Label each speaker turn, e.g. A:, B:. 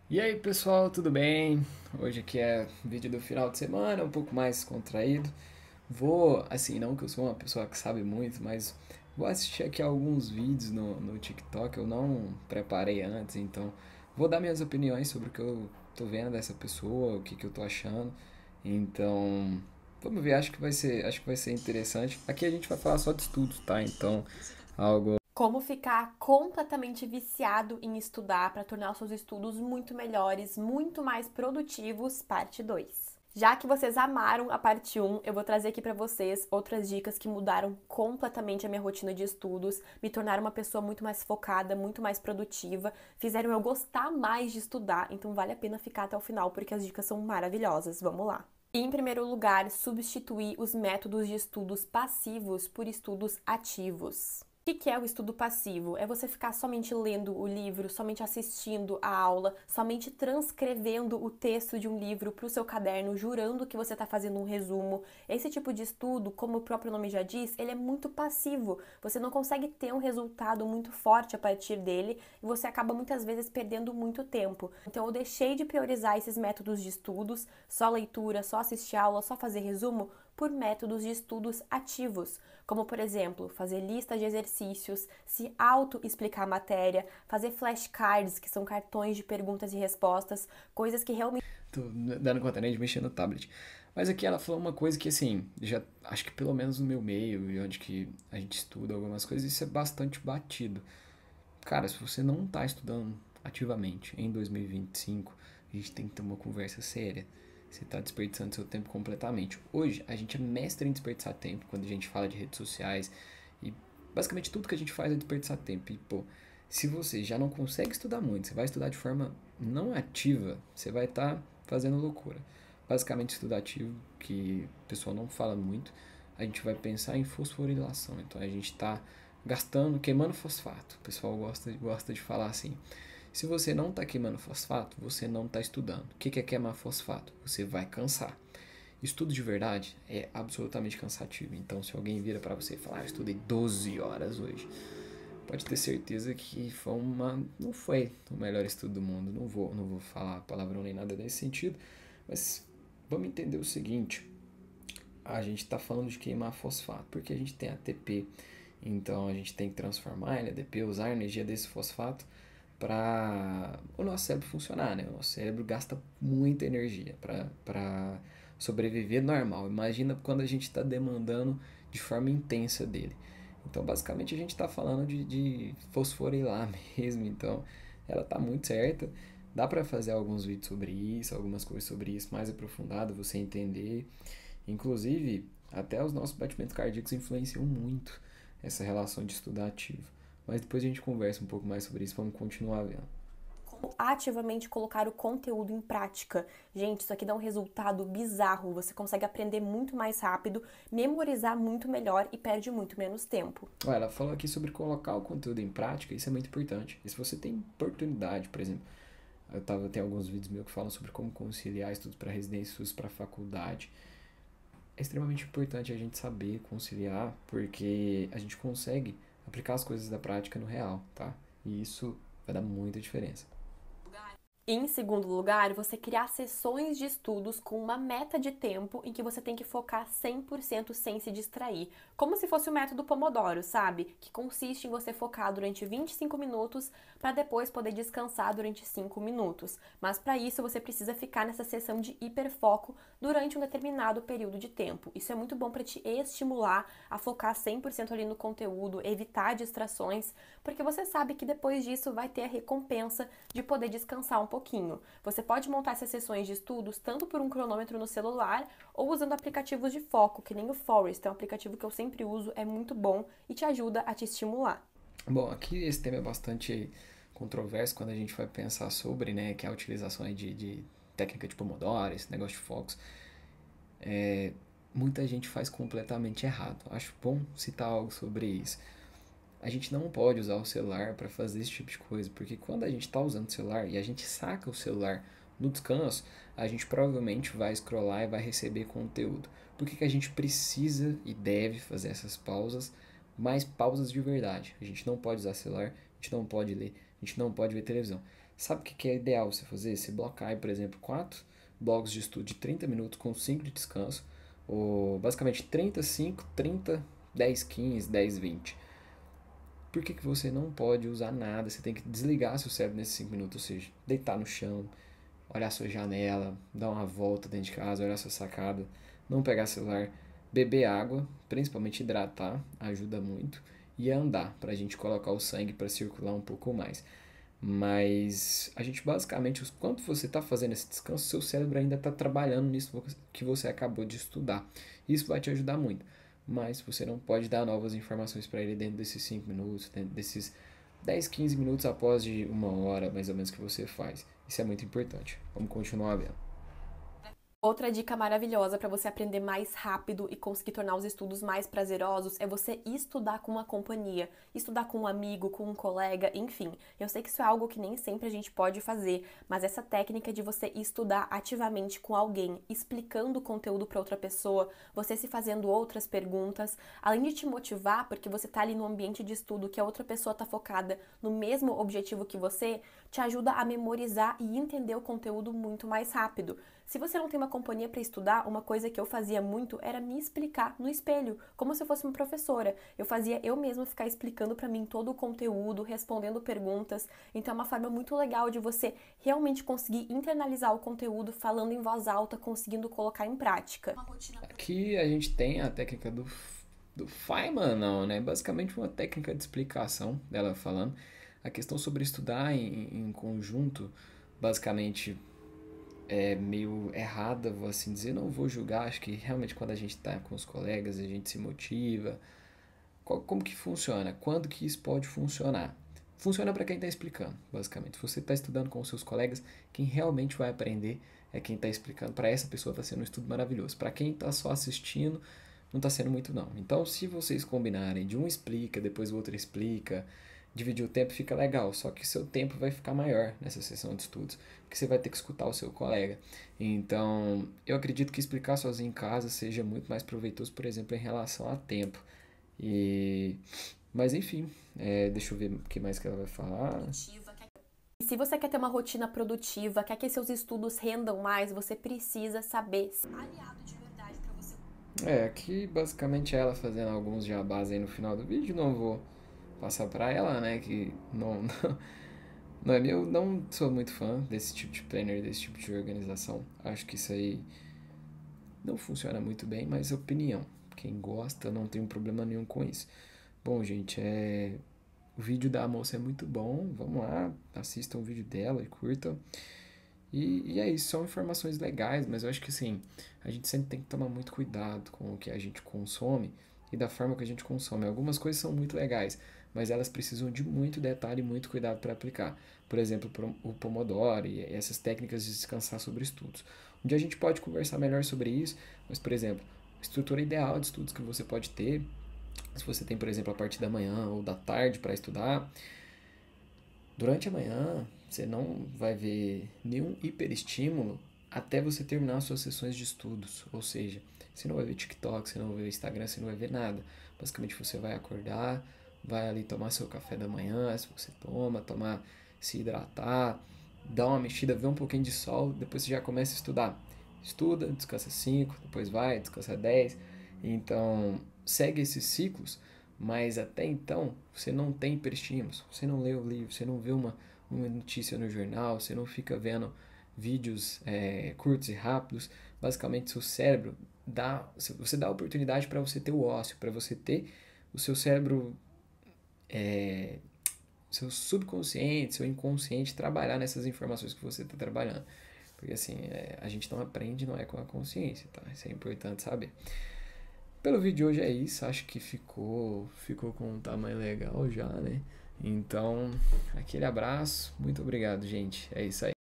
A: E aí pessoal, tudo bem? Hoje aqui é vídeo do final de semana, um pouco mais contraído. Vou, assim, não que eu sou uma pessoa que sabe muito, mas vou assistir aqui alguns vídeos no TikTok. Eu não preparei antes, então vou dar minhas opiniões sobre o que eu tô vendo dessa pessoa, o que que eu tô achando. Então, vamos ver, acho que vai ser interessante. Aqui a gente vai falar só de estudos, tá? Então, algo.
B: Como ficar completamente viciado em estudar para tornar os seus estudos muito melhores, muito mais produtivos, parte 2. Já que vocês amaram a parte um, eu vou trazer aqui para vocês outras dicas que mudaram completamente a minha rotina de estudos, me tornaram uma pessoa muito mais focada, muito mais produtiva, fizeram eu gostar mais de estudar, então vale a pena ficar até o final porque as dicas são maravilhosas. Vamos lá. Em primeiro lugar, substituir os métodos de estudos passivos por estudos ativos. O que é o estudo passivo? É você ficar somente lendo o livro, somente assistindo a aula, somente transcrevendo o texto de um livro para o seu caderno, jurando que você está fazendo um resumo. Esse tipo de estudo, como o próprio nome já diz, ele é muito passivo. Você não consegue ter um resultado muito forte a partir dele e você acaba muitas vezes perdendo muito tempo. Então eu deixei de priorizar esses métodos de estudos, só leitura, só assistir aula, só fazer resumo, por métodos de estudos ativos, como por exemplo, fazer lista de exercícios, se auto-explicar a matéria, fazer flashcards, que são cartões de perguntas e respostas, coisas que realmente.
A: Tô dando conta nem de mexer no tablet. Mas aqui ela falou uma coisa que, assim, já acho que pelo menos no meu meio e onde que a gente estuda algumas coisas, isso é bastante batido. Cara, se você não tá estudando ativamente em 2025, a gente tem que ter uma conversa séria. Você tá desperdiçando seu tempo completamente. Hoje, a gente é mestre em desperdiçar tempo quando a gente fala de redes sociais e basicamente tudo que a gente faz é desperdiçar tempo. E, pô, se você já não consegue estudar muito, você vai estudar de forma não ativa, você vai estar fazendo loucura. Basicamente, estudo ativo, que o pessoal não fala muito, a gente vai pensar em fosforilação. Então, a gente está gastando, queimando fosfato. O pessoal gosta de falar assim. Se você não está queimando fosfato, você não está estudando. O que é queimar fosfato? Você vai cansar. Estudo de verdade é absolutamente cansativo. Então, se alguém vira para você e falar, eu estudei 12 horas hoje, pode ter certeza que não foi o melhor estudo do mundo. Não vou falar palavrão nem nada nesse sentido, mas vamos entender o seguinte: a gente está falando de queimar fosfato porque a gente tem ATP, então a gente tem que transformar em ADP, usar a energia desse fosfato para o nosso cérebro funcionar, né? O nosso cérebro gasta muita energia para sobreviver normal. Imagina quando a gente está demandando de forma intensa dele. Então, basicamente, a gente está falando de fosforilar mesmo. Então, ela está muito certa. Dá para fazer alguns vídeos sobre isso, algumas coisas sobre isso mais aprofundado, você entender. Inclusive, até os nossos batimentos cardíacos influenciam muito essa relação de estudar ativo. Mas depois a gente conversa um pouco mais sobre isso, vamos continuar vendo.
B: Ativamente colocar o conteúdo em prática. Gente, isso aqui dá um resultado bizarro. Você consegue aprender muito mais rápido, memorizar muito melhor e perde muito menos tempo.
A: Olha, ela falou aqui sobre colocar o conteúdo em prática, isso é muito importante. E se você tem oportunidade, por exemplo, tem alguns vídeos meus que falam sobre como conciliar estudos para residência e estudos para faculdade. É extremamente importante a gente saber conciliar, porque a gente consegue aplicar as coisas da prática no real, tá? E isso vai dar muita diferença.
B: Em segundo lugar, você criar sessões de estudos com uma meta de tempo em que você tem que focar 100% sem se distrair. Como se fosse o método Pomodoro, sabe? Que consiste em você focar durante 25 minutos para depois poder descansar durante 5 minutos. Mas para isso você precisa ficar nessa sessão de hiperfoco durante um determinado período de tempo. Isso é muito bom para te estimular a focar 100% ali no conteúdo, evitar distrações, porque você sabe que depois disso vai ter a recompensa de poder descansar um pouquinho. Você pode montar essas sessões de estudos tanto por um cronômetro no celular ou usando aplicativos de foco, que nem o Forest, é um aplicativo que eu sempre uso, é muito bom e te ajuda a te estimular.
A: Bom, aqui esse tema é bastante controverso quando a gente vai pensar sobre, né, que é a utilização aí de técnica de Pomodoro, esse negócio de focos. Muita gente faz completamente errado. Acho bom citar algo sobre isso. A gente não pode usar o celular para fazer esse tipo de coisa, porque quando a gente está usando o celular e a gente saca o celular no descanso, a gente provavelmente vai scrollar e vai receber conteúdo. Por que, que a gente precisa e deve fazer essas pausas, mais pausas de verdade? A gente não pode usar celular, a gente não pode ler, a gente não pode ver televisão. Sabe o que é ideal você fazer? Você blocar, por exemplo, 4 blocos de estudo de 30 minutos com 5 de descanso, ou basicamente 35, 30, 10, 15, 10, 20. Por que você não pode usar nada? Você tem que desligar seu cérebro nesses 5 minutos, ou seja, deitar no chão, olhar sua janela, dar uma volta dentro de casa, olhar sua sacada, não pegar celular, beber água, principalmente hidratar, ajuda muito, e andar, para a gente colocar o sangue para circular um pouco mais. Mas a gente basicamente, quando você está fazendo esse descanso, seu cérebro ainda está trabalhando nisso que você acabou de estudar. Isso vai te ajudar muito. Mas você não pode dar novas informações para ele dentro desses 5 minutos, dentro desses 10, 15 minutos após de 1 hora, mais ou menos, que você faz. Isso é muito importante. Vamos continuar vendo.
B: Outra dica maravilhosa para você aprender mais rápido e conseguir tornar os estudos mais prazerosos é você estudar com uma companhia, estudar com um amigo, com um colega, enfim. Eu sei que isso é algo que nem sempre a gente pode fazer, mas essa técnica de você estudar ativamente com alguém, explicando o conteúdo para outra pessoa, você se fazendo outras perguntas, além de te motivar, porque você está ali no ambiente de estudo que a outra pessoa está focada no mesmo objetivo que você, te ajuda a memorizar e entender o conteúdo muito mais rápido. Se você não tem uma companhia para estudar, uma coisa que eu fazia muito era me explicar no espelho, como se eu fosse uma professora. Eu fazia eu mesma ficar explicando para mim todo o conteúdo, respondendo perguntas. Então é uma forma muito legal de você realmente conseguir internalizar o conteúdo, falando em voz alta, conseguindo colocar em prática.
A: Aqui a gente tem a técnica do Feynman, não, né? Basicamente uma técnica de explicação dela falando. A questão sobre estudar em conjunto, basicamente é meio errada, vou assim dizer, não vou julgar, acho que realmente quando a gente está com os colegas, a gente se motiva. Como que funciona? Quando que isso pode funcionar? Funciona para quem está explicando, basicamente. Se você está estudando com os seus colegas, quem realmente vai aprender é quem está explicando. Para essa pessoa está sendo um estudo maravilhoso. Para quem está só assistindo, não está sendo muito não. Então, se vocês combinarem de um explica, depois o outro explica, dividir o tempo fica legal, só que seu tempo vai ficar maior nessa sessão de estudos, porque você vai ter que escutar o seu colega. Então, eu acredito que explicar sozinho em casa seja muito mais proveitoso, por exemplo, em relação a tempo. E... Mas enfim, deixa eu ver o que mais que ela vai falar.
B: E se você quer ter uma rotina produtiva, quer que seus estudos rendam mais, você precisa saber ser aliado de verdade para você.
A: Aqui basicamente é ela fazendo alguns jabás aí no final do vídeo, não vou passar pra ela, né, que não é meu, não sou muito fã desse tipo de planner, desse tipo de organização. Acho que isso aí não funciona muito bem, mas é opinião. Quem gosta não tem problema nenhum com isso. Bom, gente, o vídeo da moça é muito bom. Vamos lá, assistam o vídeo dela e curtam. E é isso, são informações legais, mas eu acho que assim, a gente sempre tem que tomar muito cuidado com o que a gente consome e da forma que a gente consome. Algumas coisas são muito legais, mas elas precisam de muito detalhe e muito cuidado para aplicar. Por exemplo, o Pomodoro e essas técnicas de descansar sobre estudos. Um dia a gente pode conversar melhor sobre isso, mas, por exemplo, a estrutura ideal de estudos que você pode ter, se você tem, por exemplo, a parte da manhã ou da tarde para estudar, durante a manhã você não vai ver nenhum hiperestímulo até você terminar as suas sessões de estudos. Ou seja, você não vai ver TikTok, você não vai ver Instagram, você não vai ver nada. Basicamente você vai acordar, vai ali tomar seu café da manhã, se você tomar, se hidratar, dar uma mexida, ver um pouquinho de sol, depois você já começa a estudar. Estuda, descansa 5, depois vai, descansa 10. Então, segue esses ciclos, mas até então você não tem hiperestímulos, você não lê o livro, você não vê uma notícia no jornal, você não fica vendo vídeos curtos e rápidos. Basicamente, seu cérebro você dá oportunidade para você ter o ócio, para você ter o seu cérebro, seu subconsciente, seu inconsciente trabalhar nessas informações que você está trabalhando. Porque assim, a gente não aprende, não é com a consciência, tá? Isso é importante saber. Pelo vídeo de hoje é isso, acho que ficou com um tamanho legal já, né? Então, aquele abraço, muito obrigado, gente. É isso aí.